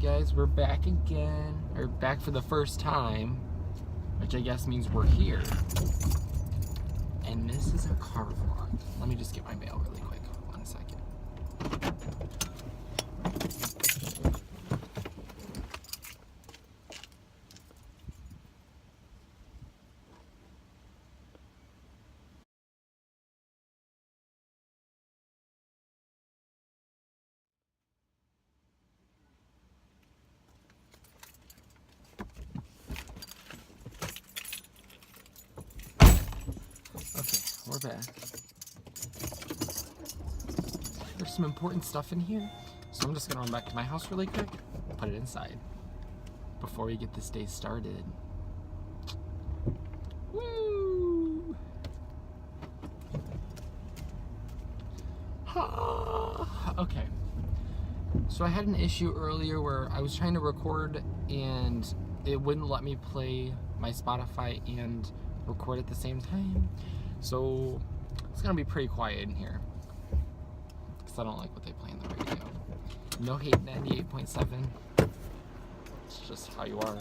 guys, we're back again, or back for the first time, which I guess means we're here. And this is a car vlog. Let me just get my mail really quick. Hold on a second. Okay, we're back. There's some important stuff in here, so I'm just gonna run back to my house really quick, put it inside before we get this day started. Woo! Okay, so I had an issue earlier where I was trying to record and it wouldn't let me play my Spotify and record at the same time. So it's gonna be pretty quiet in here because I don't like what they play on the radio. No hate 98.7. It's just how you are.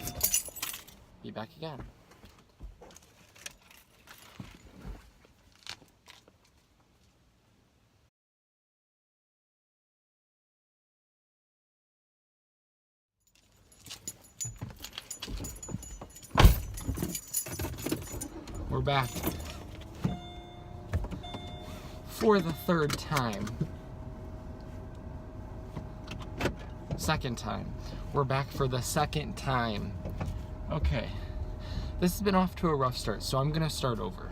Be back again. We're back for the third time. Second time. We're back for the second time. Okay. This has been off to a rough start, so I'm gonna start over.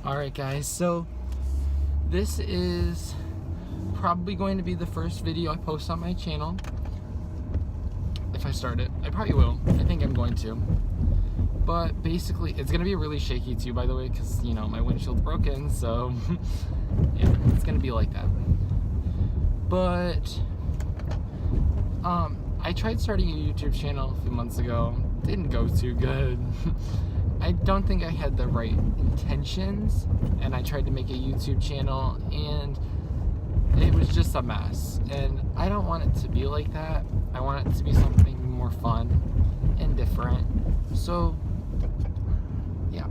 Alright guys, so this is probably going to be the first video I post on my channel. If I start it. I probably will. I think I'm going to. But basically, it's gonna be really shaky too, by the way, because, you know, my windshield's broken, so yeah, it's gonna be like that. But I tried starting a YouTube channel a few months ago. Didn't go too good. I don't think I had the right intentions, and I tried to make a YouTube channel, and it was just a mess. And I don't want it to be like that. I want it to be something more fun and different. So yeah,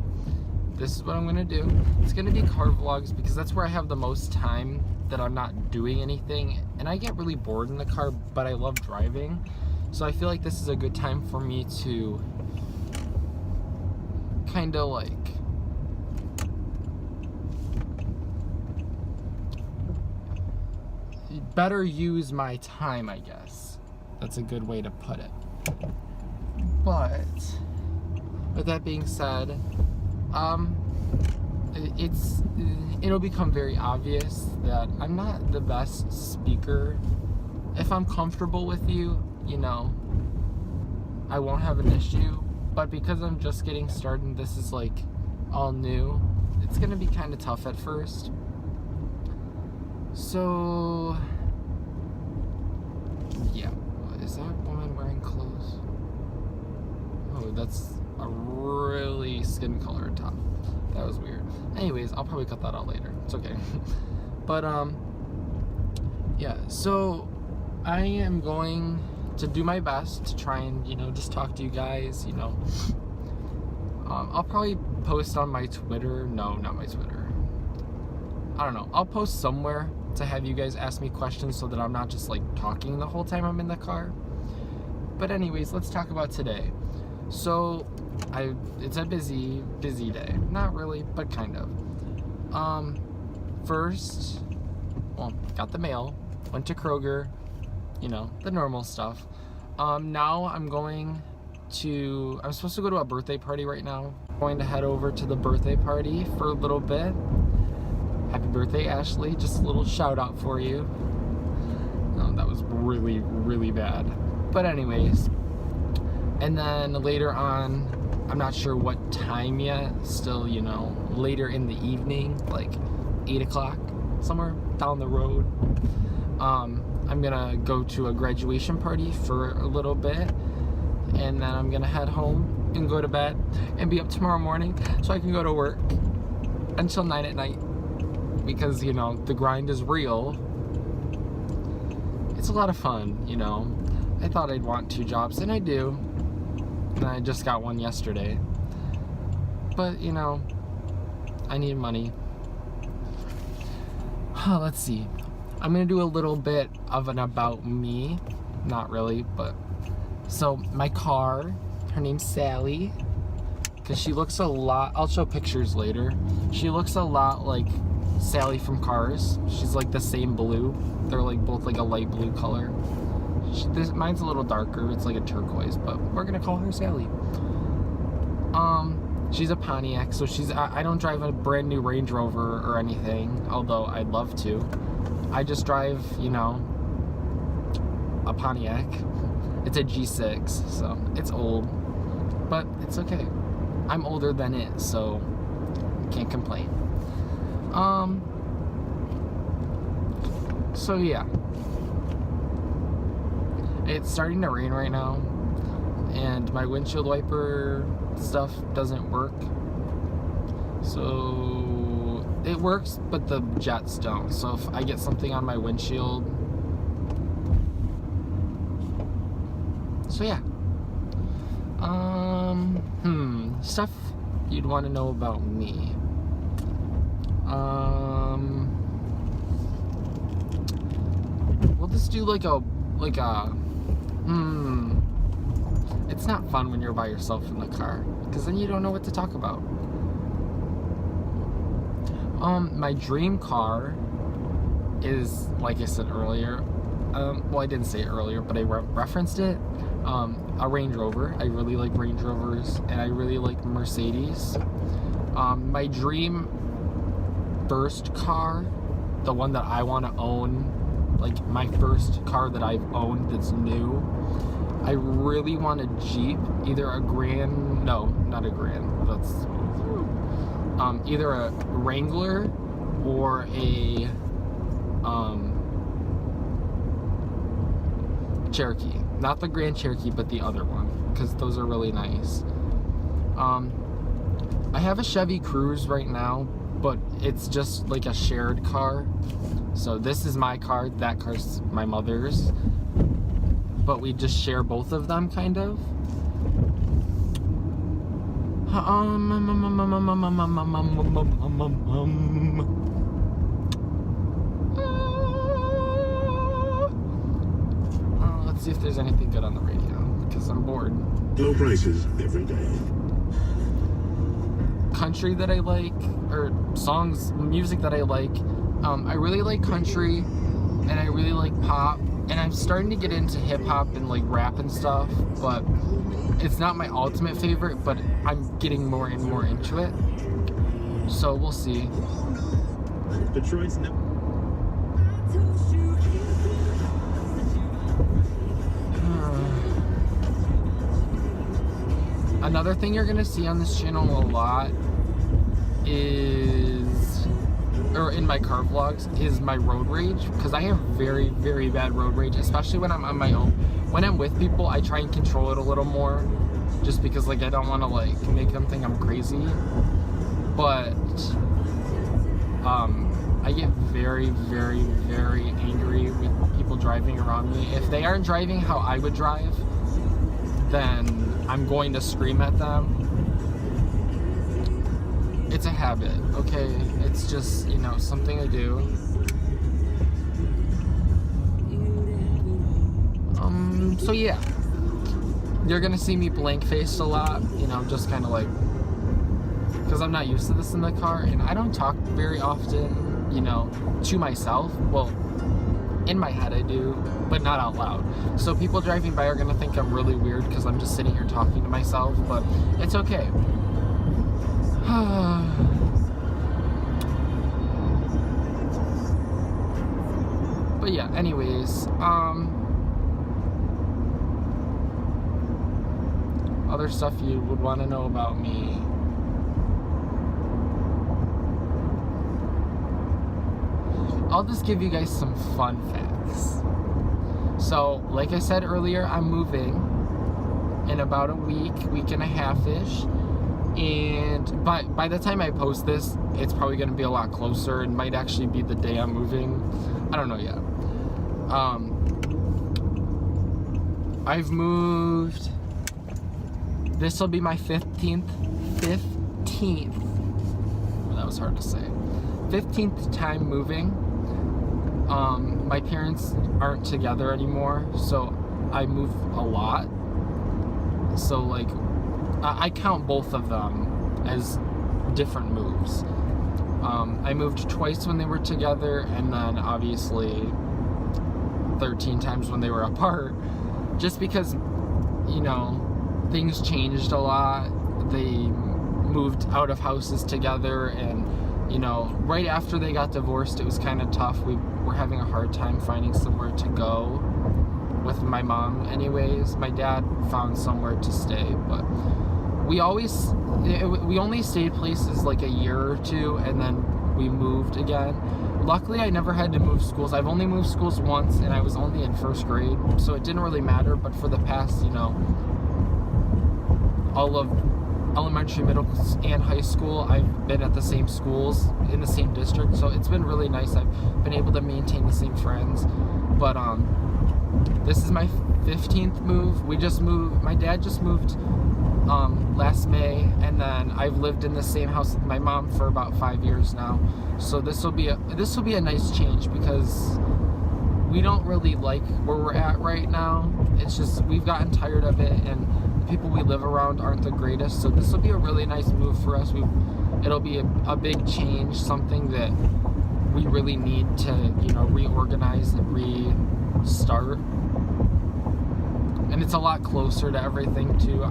this is what I'm gonna do. It's gonna be car vlogs because that's where I have the most time that I'm not doing anything, and I get really bored in the car, but I love driving, so I feel like this is a good time for me to kind of like better use my time, I guess. That's a good way to put it. But with that being said, it'll become very obvious that I'm not the best speaker. If I'm comfortable with you, you know, I won't have an issue. But because I'm just getting started and this is like all new, it's gonna be kind of tough at first. So yeah, is that woman wearing clothes? Oh, that's a really skin color top. That was weird. Anyways, I'll probably cut that out later. It's okay. But yeah, so I am going to do my best to try and, you know, just talk to you guys, you know. I'll probably post on my Twitter. No, not my Twitter. I don't know. I'll post somewhere to have you guys ask me questions so that I'm not just like talking the whole time I'm in the car. But anyways, let's talk about today. So it's a busy day. Not really, but kind of. First, well, got the mail, went to Kroger, you know, the normal stuff. Now I'm supposed to go to a birthday party right now. I'm going to head over to the birthday party for a little bit. Happy birthday, Ashley. Just a little shout out for you. Oh, that was really, really bad. But anyways, and then later on, I'm not sure what time yet, still, you know, later in the evening, like 8 o'clock, somewhere down the road, I'm gonna go to a graduation party for a little bit, and then I'm gonna head home and go to bed and be up tomorrow morning so I can go to work until 9 at night, because, you know, the grind is real. It's a lot of fun, you know. I thought I'd want 2 jobs, and I do. And I just got one yesterday. But, you know, I need money. Let's see. I'm going to do a little bit of an about me. Not really, but... So, my car, her name's Sally. Because she looks a lot... I'll show pictures later. She looks a lot like Sally from Cars. She's like the same blue. They're like both like a light blue color. Mine's a little darker. It's like a turquoise, but we're going to call her Sally. She's a Pontiac, so I don't drive a brand new Range Rover or anything, although I'd love to. I just drive, you know, a Pontiac. It's a G6, so it's old, but it's okay. I'm older than it, so can't complain. So yeah. It's starting to rain right now, and my windshield wiper stuff doesn't work. So it works, but the jets don't. So if I get something on my windshield, so yeah. Stuff you'd want to know about me. We'll just do like a it's not fun when you're by yourself in the car, because then you don't know what to talk about. My dream car is, like I said earlier, well, I didn't say it earlier, but I referenced it, a Range Rover. I really like Range Rovers, and I really like Mercedes. My dream first car, the one that I want to own, like my first car that I've owned that's new, I really want a Jeep, either a Grand, no, not a Grand, that's, either a Wrangler or a, Cherokee. Not the Grand Cherokee, but the other one, because those are really nice. I have a Chevy Cruze right now, but it's just like a shared car. So this is my car, that car's my mother's, but we just share both of them, kind of. Let's see if there's anything good on the radio, because I'm bored. Low prices every day. Country that I like, or songs, music that I like. I really like country, and I really like pop, and I'm starting to get into hip-hop and like rap and stuff, but it's not my ultimate favorite, but I'm getting more and more into it, so we'll see. Detroit's no. Another thing you're gonna see on this channel a lot is, or in my car vlogs, is my road rage, because I have very, very bad road rage, especially when I'm on my own. When I'm with people, I try and control it a little more, just because like I don't want to like make them think I'm crazy. But I get very, very, very angry with people driving around me. If they aren't driving how I would drive, then I'm going to scream at them. It's a habit, okay? It's just, you know, something I do. So yeah. You're gonna see me blank-faced a lot, you know, just kind of like, because I'm not used to this in the car, and I don't talk very often, you know, to myself. Well, in my head I do, but not out loud. So people driving by are gonna think I'm really weird because I'm just sitting here talking to myself, but it's okay. But yeah, anyways, other stuff you would want to know about me. I'll just give you guys some fun facts. So, like I said earlier, I'm moving in about a week and a half-ish. And by the time I post this, it's probably going to be a lot closer. It might actually be the day I'm moving. I don't know yet. I've moved, this will be my 15th, well, that was hard to say, 15th time moving. My parents aren't together anymore, so I move a lot. So like, I count both of them as different moves. I moved twice when they were together, and then obviously 13 times when they were apart, just because, you know, things changed a lot. They moved out of houses together, and, you know, right after they got divorced, it was kind of tough. We were having a hard time finding somewhere to go with my mom anyways. My dad found somewhere to stay, but we only stayed places like a year or two, and then we moved again. Luckily, I never had to move schools. I've only moved schools once, and I was only in first grade, so it didn't really matter. But for the past, you know, all of elementary, middle, and high school, I've been at the same schools in the same district, so it's been really nice. I've been able to maintain the same friends. But this is my 15th move. We just moved. My dad just moved last May, and then I've lived in the same house with my mom for about 5 years now. So this will be a nice change, because we don't really like where we're at right now. It's just we've gotten tired of it, and the people we live around aren't the greatest. So this will be a really nice move for us. It'll be a big change, something that we really need to, you know, reorganize and restart. And it's a lot closer to everything too.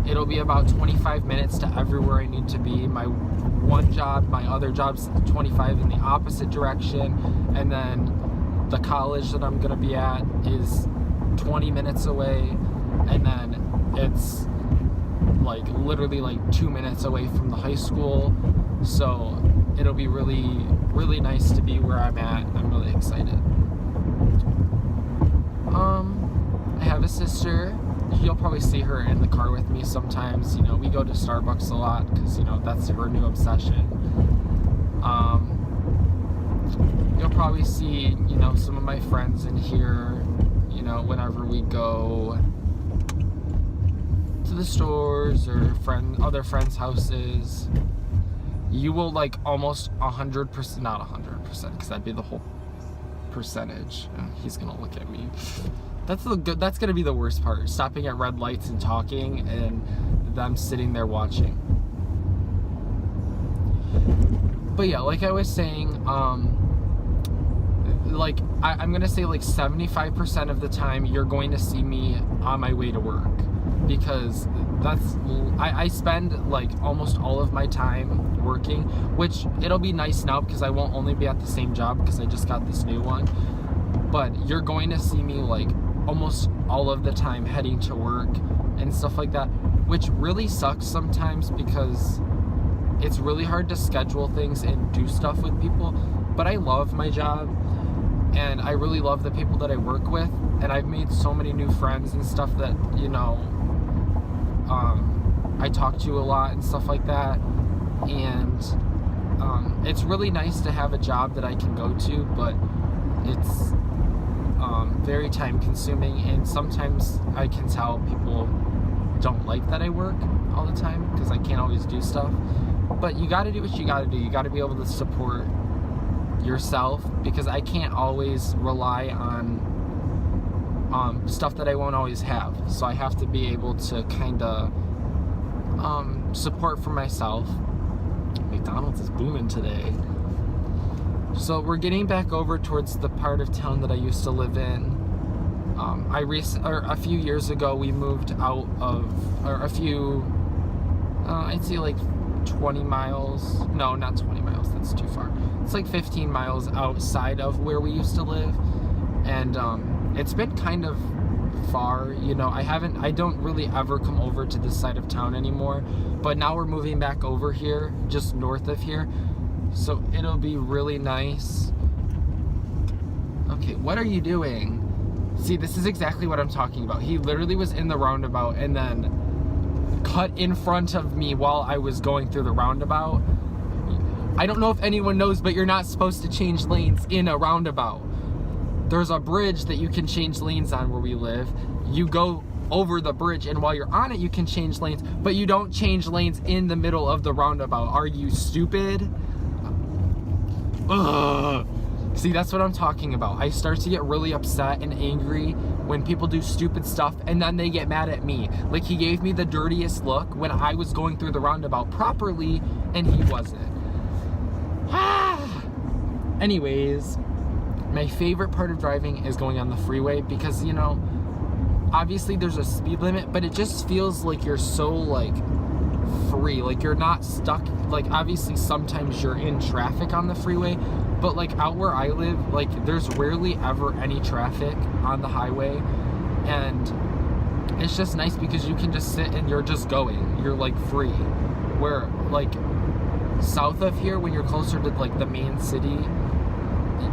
It'll be about 25 minutes to everywhere I need to be. My one job, my other job's 25 in the opposite direction, and then the college that I'm gonna be at is 20 minutes away, and then it's like literally like 2 minutes away from the high school. So it'll be really, really nice to be where I'm at. I'm really excited. I have a sister. You'll probably see her in the car with me sometimes. You know, we go to Starbucks a lot because, you know, that's her new obsession. You'll probably see, you know, some of my friends in here, you know, whenever we go to the stores or other friends' houses. You will like almost 100%, not 100%, because that'd be the whole percentage. He's gonna look at me. That's gonna be the worst part, stopping at red lights and talking, and them sitting there watching. But yeah, like I was saying, like I'm gonna say like 75% of the time you're going to see me on my way to work, because I spend like almost all of my time working, which it'll be nice now because I won't only be at the same job because I just got this new one. But you're going to see me like almost all of the time heading to work and stuff like that, which really sucks sometimes because it's really hard to schedule things and do stuff with people. But I love my job, and I really love the people that I work with, and I've made so many new friends and stuff that, you know, I talk to a lot and stuff like that. And it's really nice to have a job that I can go to, but it's very time consuming, and sometimes I can tell people don't like that I work all the time because I can't always do stuff. But you got to do what you got to do. You got to be able to support yourself, because I can't always rely on stuff that I won't always have. So I have to be able to kind of support for myself. McDonald's is booming today. So we're getting back over towards the part of town that I used to live in. A few years ago we moved out of, or a few, I'd say like 20 miles, no, not 20 miles, that's too far. It's like 15 miles outside of where we used to live, and it's been kind of far, you know. I don't really ever come over to this side of town anymore, but now we're moving back over here, just north of here, so it'll be really nice. Okay, what are you doing? See, this is exactly what I'm talking about. He literally was in the roundabout and then cut in front of me while I was going through the roundabout. I don't know if anyone knows, but you're not supposed to change lanes in a roundabout. There's a bridge that you can change lanes on where we live. you go over the bridge, and while you're on it you can change lanes, but you don't change lanes in the middle of the roundabout. Are you stupid? Ugh. See, that's what I'm talking about. I start to get really upset and angry when people do stupid stuff and then they get mad at me. Like, he gave me the dirtiest look when I was going through the roundabout properly and he wasn't. Anyways, my favorite part of driving is going on the freeway because, you know, obviously there's a speed limit, but it just feels like you're so, like, free. Like, you're not stuck. Like, obviously sometimes you're in traffic on the freeway, but like out where I live, like there's rarely ever any traffic on the highway, and it's just nice because you can just sit and you're just going. You're like free. Where like south of here, when you're closer to like the main city,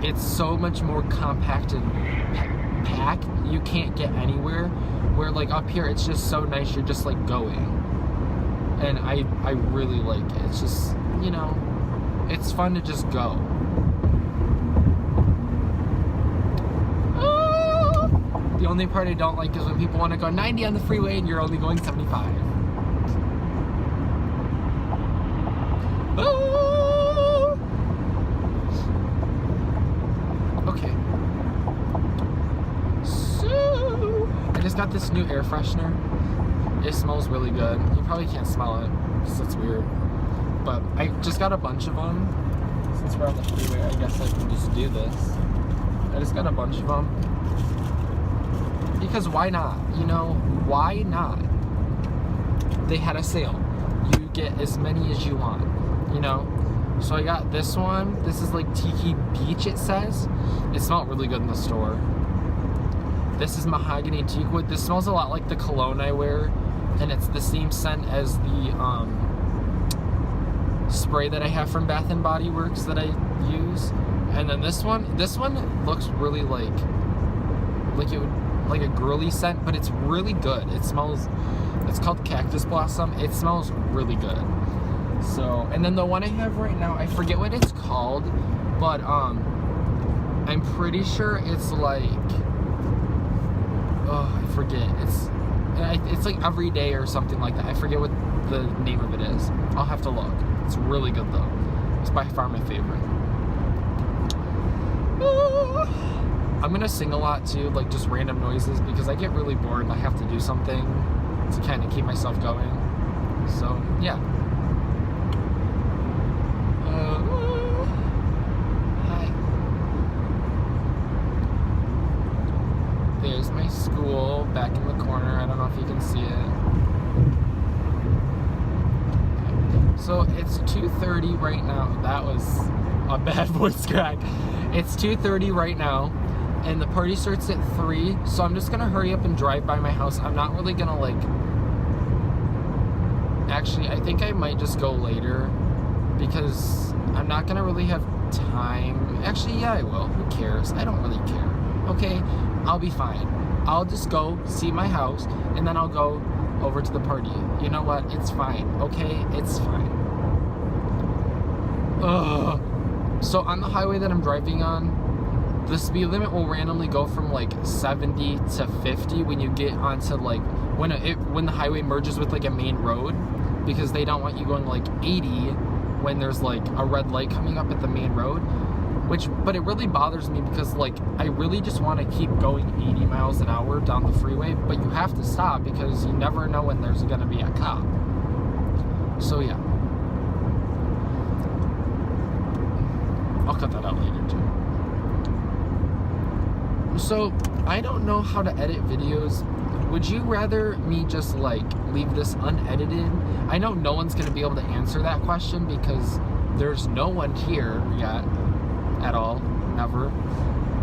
it's so much more compact and packed. You can't get anywhere. Where like up here, it's just so nice. You're just like going, and I really like it. It's just, you know, it's fun to just go. The only part I don't like is when people want to go 90 on the freeway and you're only going 75. Oh! Okay. So, I just got this new air freshener. It smells really good. You probably can't smell it because it's weird. But I just got a bunch of them. Since we're on the freeway, I guess I can just do this. I just got a bunch of them. Because why not? You know, why not? They had a sale. You get as many as you want, you know? So I got this one. This is like Tiki Beach, it says. It smelled really good in the store. This is Mahogany Teakwood. This smells a lot like the cologne I wear. And it's the same scent as the spray that I have from Bath & Body Works that I use. And then this one looks really like it would, like a girly scent, but it's really good. It smells, it's called Cactus Blossom. It smells really good. So, and then the one I have right now, I forget what it's called, but I'm pretty sure it's like, oh, I forget. It's like Everyday or something like that. I forget what the name of it is. I'll have to look. It's really good though. It's by far my favorite. I'm gonna sing a lot too, like just random noises, because I get really bored and I have to do something to kind of keep myself going. So yeah. Hi. There's my school back in the corner. I don't know if you can see it. So it's 2:30 right now. That was a bad voice crack. It's 2:30 right now. And the party starts at 3, so I'm just gonna hurry up and drive by my house. I'm not really gonna like, actually I think I might just go later because I'm not gonna really have time. Actually, yeah, I will. Who cares? I don't really care. Okay, I'll be fine. I'll just go see my house and then I'll go over to the party. You know what? It's fine. Okay, it's fine. Ugh. So on the highway that I'm driving on, the speed limit will randomly go from like 70 to 50 when you get onto like when the highway merges with like a main road, because they don't want you going like 80 when there's like a red light coming up at the main road. But it really bothers me because like I really just want to keep going 80 miles an hour down the freeway, but you have to stop because you never know when there's going to be a cop. So yeah. I'll cut that out later too. So, I don't know how to edit videos. Would you rather me just like leave this unedited? I know no one's going to be able to answer that question because there's no one here yet at all, never,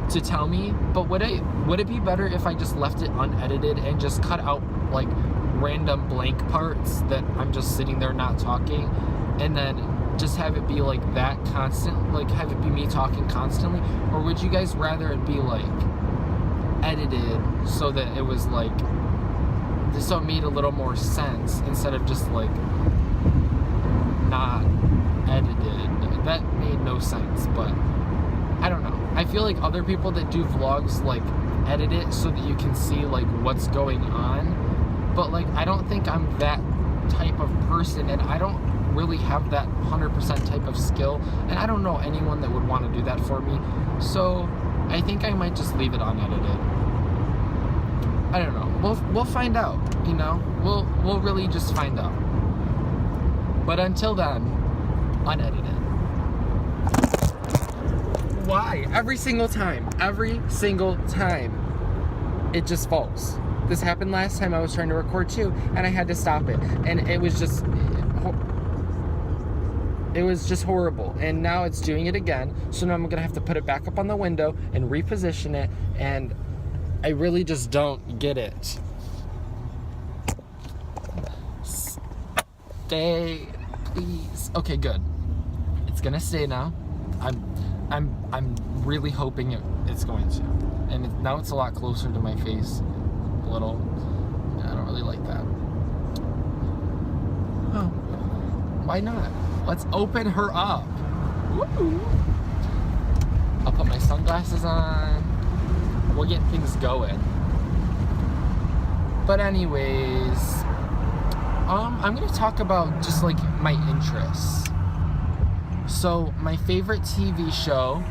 to tell me. But would it be better if I just left it unedited and just cut out like random blank parts that I'm just sitting there not talking, and then just have it be like that constant, like have it be me talking constantly? Or would you guys rather it be like edited so that it was like, so it made a little more sense instead of just like not edited? That made no sense, but I don't know. I feel like other people that do vlogs, like, edit it so that you can see, like, what's going on. But, like, I don't think I'm that type of person, and I don't really have that 100% type of skill, and I don't know anyone that would want to do that for me. So I think I might just leave it unedited. I don't know. We'll find out, you know? We'll really just find out. But until then, unedited. Why? Every single time, it just falls. This happened last time I was trying to record too, and I had to stop it. And it was just horrible. And now it's doing it again, so now I'm gonna have to put it back up on the window and reposition it, and I really just don't get it. Stay, please. Okay, good. It's gonna stay now. I'm really hoping it's going to. And now it's a lot closer to my face. A little. I don't really like that. Oh. Why not? Let's open her up. Woo! I'll put my sunglasses on. We'll get things going. But anyways, I'm gonna talk about just like my interests. So my favorite TV show,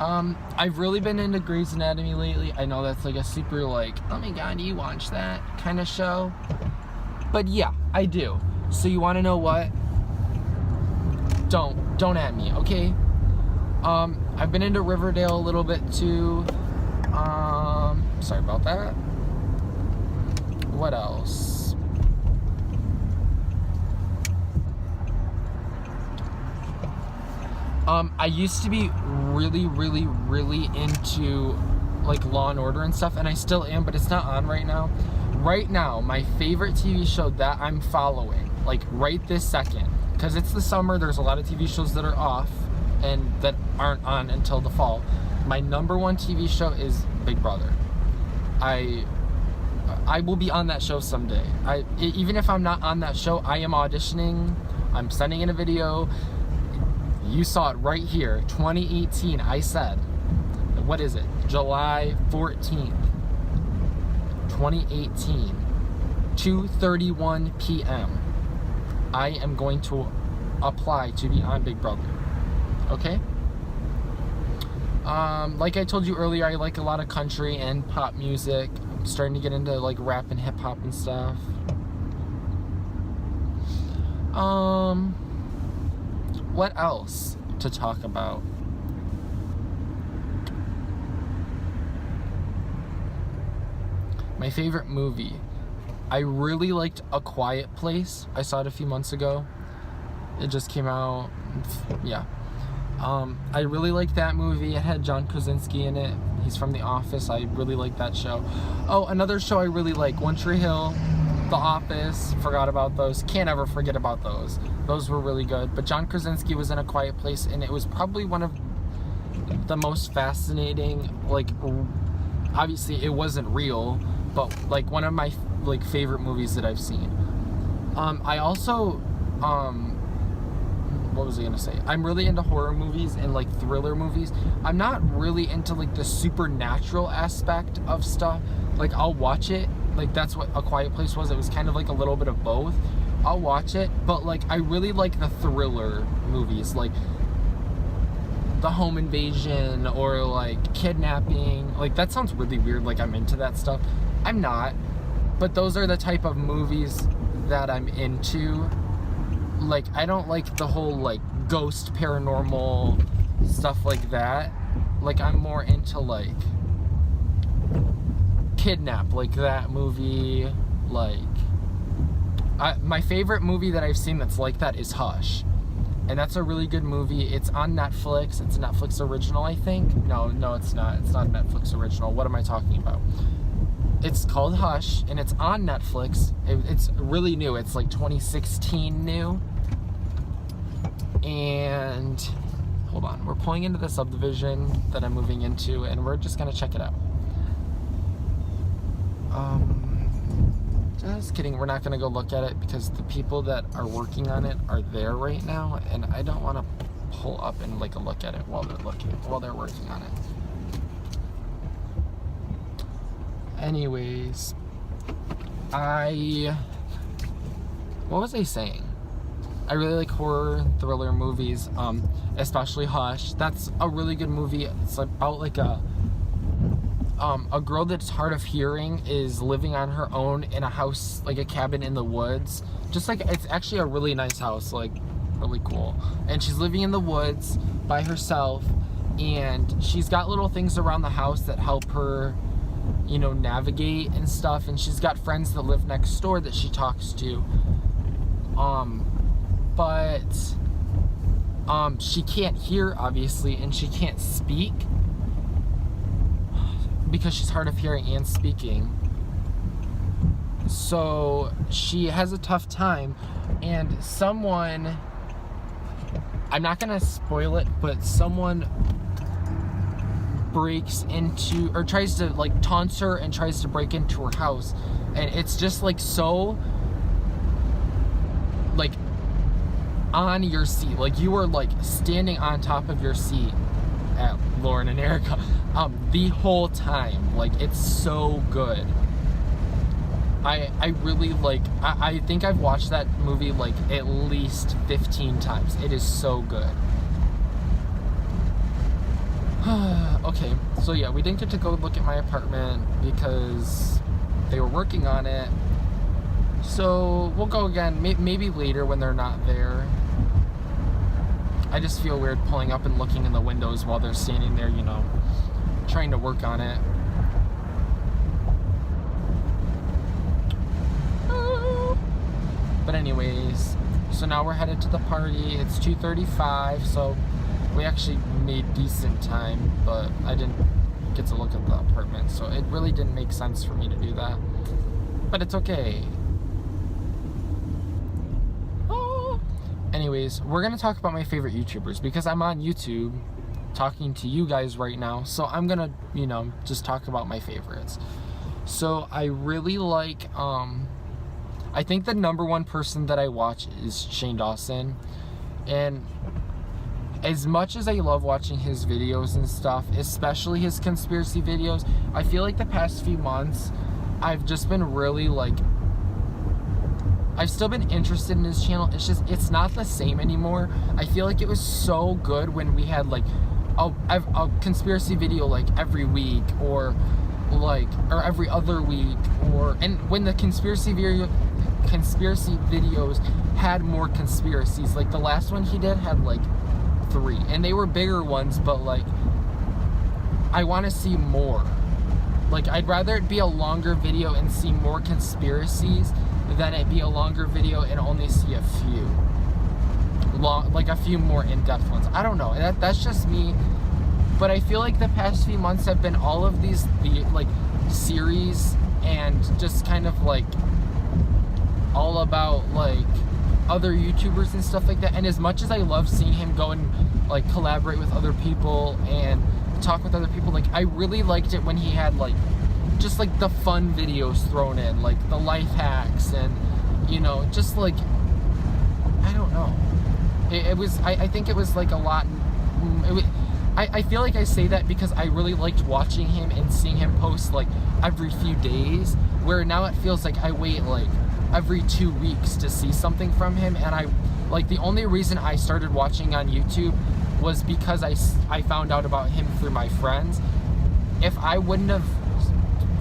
I've really been into Grey's Anatomy lately. I know that's like a super like, oh my god, you watch that kind of show? But yeah, I do. So you want to know what? Don't at me, okay? I've been into Riverdale a little bit too. Sorry about that. What else? I used to be really into like Law and Order and stuff, and I still am, but it's not on right now. Right now, my favorite TV show that I'm following, like right this second, because it's the summer, there's a lot of TV shows that are off and that aren't on until the fall. My number one TV show is Big Brother. I will be on that show someday. Even if I'm not on that show, I am auditioning. I'm sending in a video. You saw it right here, 2018. I said, what is it? July 14th, 2018, 2:31 p.m. I am going to apply to be on Big Brother. Okay? Like I told you earlier, I like a lot of country and pop music. I'm starting to get into like rap and hip hop and stuff. What else to talk about? My favorite movie. I really liked A Quiet Place. I saw it a few months ago. It just came out. Yeah. I really liked that movie. It had John Krasinski in it. He's from The Office. I really liked that show. Oh, another show I really like, One Tree Hill, The Office. Forgot about those. Can't ever forget about those. Those were really good. But John Krasinski was in A Quiet Place, and it was probably one of the most fascinating, like, obviously it wasn't real, but like one of my like favorite movies that I've seen. I also, what was I gonna say? I'm really into horror movies and like thriller movies. I'm not really into like the supernatural aspect of stuff. Like I'll watch it, like that's what A Quiet Place was. It was kind of like a little bit of both. I'll watch it, but like I really like the thriller movies, like the home invasion or like kidnapping. Like that sounds really weird, like I'm into that stuff. I'm not, but those are the type of movies that I'm into. Like I don't like the whole like ghost paranormal stuff like that. Like I'm more into like Kidnap, like that movie. Like my favorite movie that I've seen that's like that is Hush. And that's a really good movie. It's on Netflix. It's a Netflix original, I think. No, it's not. It's not a Netflix original. What am I talking about? It's called Hush, and it's on Netflix. It's really new. It's like 2016 new. And hold on. We're pulling into the subdivision that I'm moving into, and we're just going to check it out. Just kidding, we're not going to go look at it because the people that are working on it are there right now, and I don't want to pull up and like a look at it while they're working on it. Anyways, what was I saying? I really like horror thriller movies, especially Hush. That's a really good movie. It's about like a girl that's hard of hearing is living on her own in a house, like a cabin in the woods. Just like, it's actually a really nice house, like really cool. And she's living in the woods by herself, and she's got little things around the house that help her, you know, navigate and stuff. And she's got friends that live next door that she talks to. But she can't hear, obviously, and she can't speak because she's hard of hearing and speaking. So she has a tough time, and someone, I'm not gonna spoil it, but someone breaks into, or tries to like taunts her and tries to break into her house, and it's just like so like on your seat, like you were like standing on top of your seat at Lauren and Erica the whole time. Like, it's so good. I really like, I think I've watched that movie like at least 15 times. It is so good. Okay, so yeah, we didn't get to go look at my apartment because they were working on it. So we'll go again, maybe later when they're not there. I just feel weird pulling up and looking in the windows while they're standing there, you know, trying to work on it. But anyways, so now we're headed to the party. It's 2:35, so we actually made decent time, but I didn't get to look at the apartment, so it really didn't make sense for me to do that. But it's okay. Anyways, we're gonna talk about my favorite YouTubers because I'm on YouTube talking to you guys right now, so I'm gonna, you know, just talk about my favorites. So I really like, I think the number one person that I watch is Shane Dawson, and as much as I love watching his videos and stuff, especially his conspiracy videos, I feel like the past few months I've just been really like, I've still been interested in his channel. It's just, it's not the same anymore. I feel like it was so good when we had like a conspiracy video like every week, or every other week, and when the conspiracy videos had more conspiracies. Like the last one he did had like 3, and they were bigger ones, but like I want to see more. Like, I'd rather it be a longer video and see more conspiracies than it be a longer video and only see a few. Like a few more in-depth ones. I don't know. That's just me. But I feel like the past few months have been all of these like series, and just kind of like all about like other YouTubers and stuff like that. And as much as I love seeing him go and like collaborate with other people and talk with other people, like I really liked it when he had like just like the fun videos thrown in, like the life hacks, and you know, just like, I don't know, it was, I think it was like a lot. I feel like I say that because I really liked watching him and seeing him post like every few days, where now it feels like I wait like every 2 weeks to see something from him. And I like, the only reason I started watching on YouTube was because I found out about him through my friends. If I wouldn't have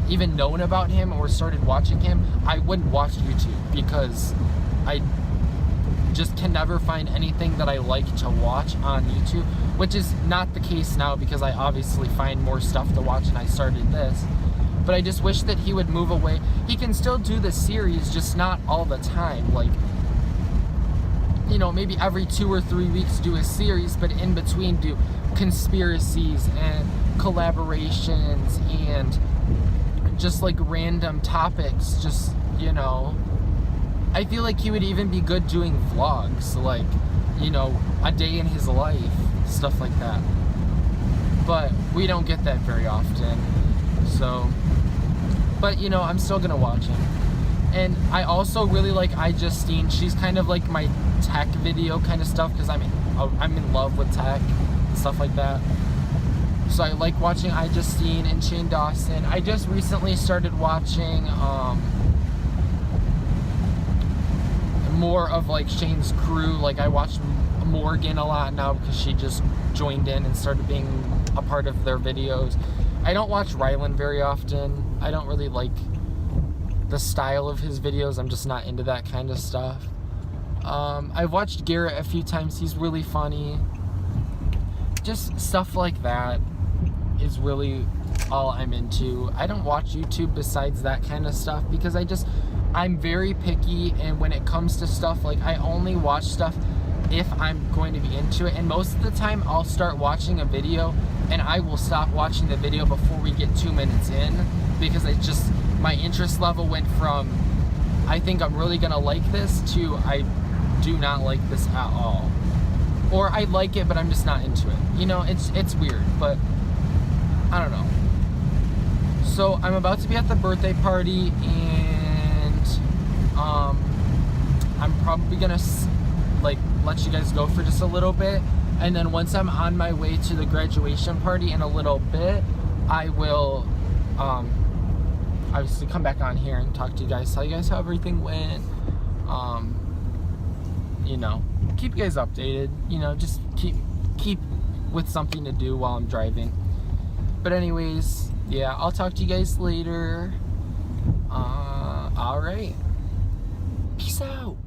even known about him or started watching him, I wouldn't watch YouTube, because I just can never find anything that I like to watch on YouTube, which is not the case now because I obviously find more stuff to watch and I started this. But I just wish that he would move away. He can still do the series, just not all the time. Like, you know, maybe every 2 or 3 weeks do a series, but in between do conspiracies and collaborations and just like random topics. Just, you know, I feel like he would even be good doing vlogs, like, you know, a day in his life, stuff like that. But we don't get that very often. So, but you know, I'm still gonna watch him. And I also really like iJustine. She's kind of like my tech video kind of stuff because I'm in love with tech and stuff like that. So I like watching iJustine and Shane Dawson. I just recently started watching more of like Shane's crew. Like I watch Morgan a lot now because she just joined in and started being a part of their videos. I don't watch Rylan very often. I don't really like the style of his videos. I'm just not into that kind of stuff. I've watched Garrett a few times. He's really funny. Just stuff like that is really all I'm into. I don't watch YouTube besides that kind of stuff because I'm very picky, and when it comes to stuff, like I only watch stuff if I'm going to be into it. And most of the time I'll start watching a video and I will stop watching the video before we get 2 minutes in, because my interest level went from I think I'm really gonna like this to I do not like this at all, or I like it but I'm just not into it. You know, it's weird, but I don't know. So I'm about to be at the birthday party, and I'm probably gonna like let you guys go for just a little bit, and then once I'm on my way to the graduation party in a little bit, I will obviously come back on here and talk to you guys, tell you guys how everything went, you know, keep you guys updated, you know, just keep with something to do while I'm driving. But anyways, yeah, I'll talk to you guys later. All right, peace out.